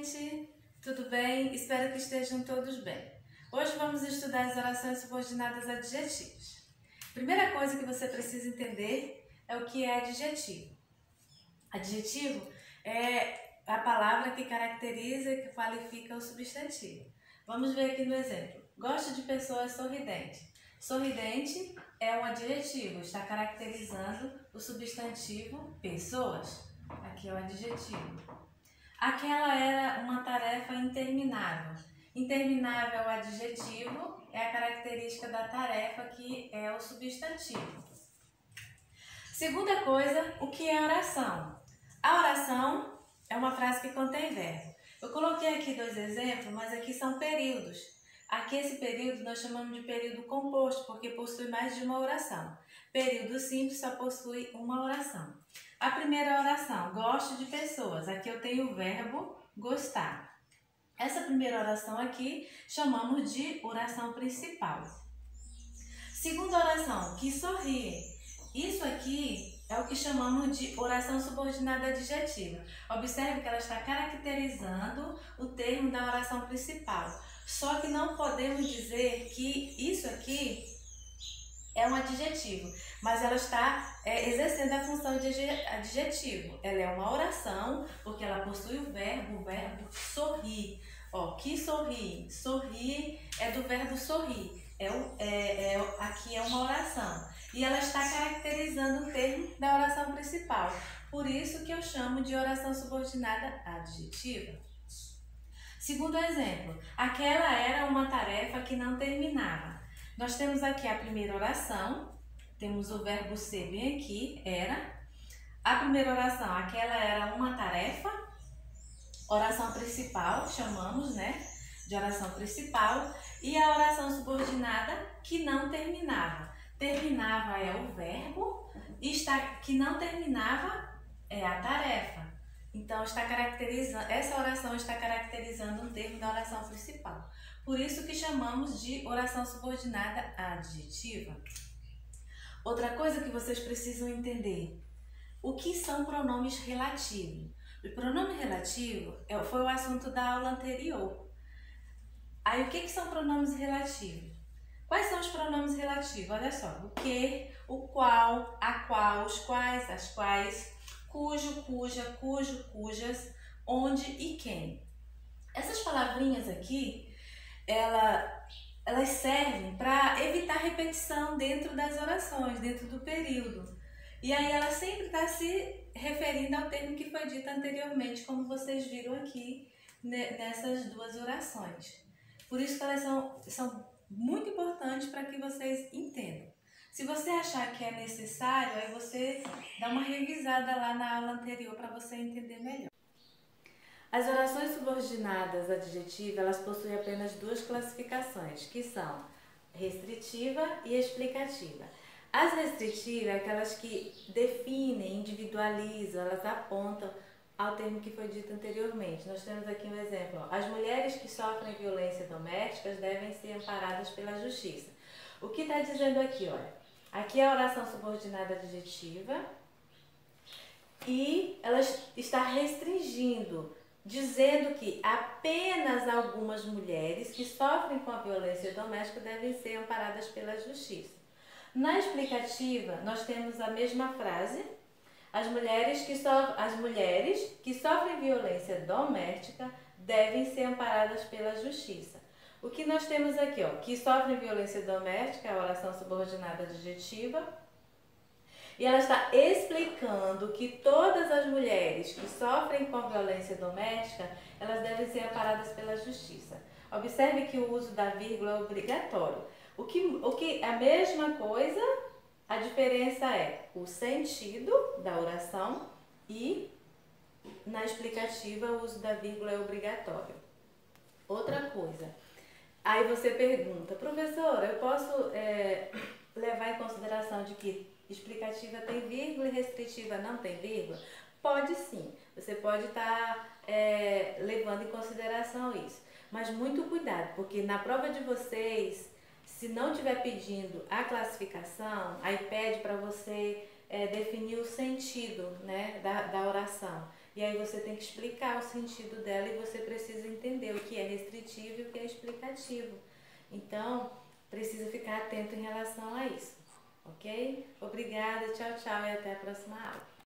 gente! Tudo bem? Espero que estejam todos bem. Hoje vamos estudar as orações subordinadas adjetivas. Primeira coisa que você precisa entender é o que é adjetivo. Adjetivo é a palavra que caracteriza e que qualifica o substantivo. Vamos ver aqui no exemplo. Gosto de pessoas sorridentes. Sorridente é um adjetivo, está caracterizando o substantivo pessoas. Aqui é o adjetivo. Aquela era uma tarefa interminável. Interminável é o adjetivo, é a característica da tarefa que é o substantivo. Segunda coisa, o que é oração? A oração é uma frase que contém verbo. Eu coloquei aqui dois exemplos, mas aqui são períodos. Aqui esse período nós chamamos de período composto, porque possui mais de uma oração. Período simples só possui uma oração. A primeira oração, gosto de pessoas. Aqui eu tenho o verbo gostar. Essa primeira oração aqui chamamos de oração principal. Segunda oração, que sorri. Isso aqui é o que chamamos de oração subordinada adjetiva. Observe que ela está caracterizando o termo da oração principal. Só que não podemos dizer que isso aqui é um adjetivo, mas ela está exercendo a função de adjetivo. Ela é uma oração porque ela possui o verbo sorrir. Que sorri. Sorrir é do verbo sorrir. Aqui é uma oração. E ela está caracterizando o termo da oração principal. Por isso que eu chamo de oração subordinada adjetiva. Segundo exemplo, aquela era uma tarefa que não terminava. Nós temos aqui a primeira oração, temos o verbo ser bem aqui, era. A primeira oração, aquela era uma tarefa. Oração principal, chamamos, de oração principal. E a oração subordinada, que não terminava. Terminava é o verbo, que não terminava é a tarefa. Então, essa oração está caracterizando um termo da oração principal. Por isso que chamamos de oração subordinada adjetiva. Outra coisa que vocês precisam entender, o que são pronomes relativos? O pronome relativo foi o assunto da aula anterior. Aí, o que são pronomes relativos? Quais são os pronomes relativos? Olha só, o que, o qual, a qual, os quais, as quais, cujo, cuja, cujo, cujas, onde e quem. Essas palavrinhas aqui, elas servem para evitar repetição dentro das orações, dentro do período. E aí ela sempre está se referindo ao termo que foi dito anteriormente, como vocês viram aqui nessas duas orações. Por isso que elas são muito importantes para que vocês entendam. Se você achar que é necessário, aí você dá uma revisada lá na aula anterior para você entender melhor. As orações subordinadas adjetivas, elas possuem apenas duas classificações, que são restritiva e explicativa. As restritivas é aquelas que definem, individualizam, elas apontam ao termo que foi dito anteriormente. Nós temos aqui um exemplo. As mulheres que sofrem violência doméstica devem ser amparadas pela justiça. O que está dizendo aqui, olha? Aqui é a oração subordinada adjetiva e ela está restringindo, dizendo que apenas algumas mulheres que sofrem com a violência doméstica devem ser amparadas pela justiça. Na explicativa, nós temos a mesma frase. As mulheres que sofrem violência doméstica devem ser amparadas pela justiça. O que nós temos aqui, que sofrem violência doméstica, a oração subordinada adjetiva, e ela está explicando que todas as mulheres que sofrem com violência doméstica, elas devem ser amparadas pela justiça. Observe que o uso da vírgula é obrigatório. O que a mesma coisa, a diferença é o sentido da oração e na explicativa o uso da vírgula é obrigatório. Outra coisa, aí você pergunta, professora, eu posso levar em consideração de que explicativa tem vírgula e restritiva não tem vírgula? Pode sim, você pode estar levando em consideração isso. Mas muito cuidado, porque na prova de vocês, se não estiver pedindo a classificação, aí pede para você definir o sentido da oração. E aí você tem que explicar o sentido dela e você precisa entender o que é restritivo e o que é explicativo. Então, precisa ficar atento em relação a isso, ok? Obrigada, tchau, tchau e até a próxima aula.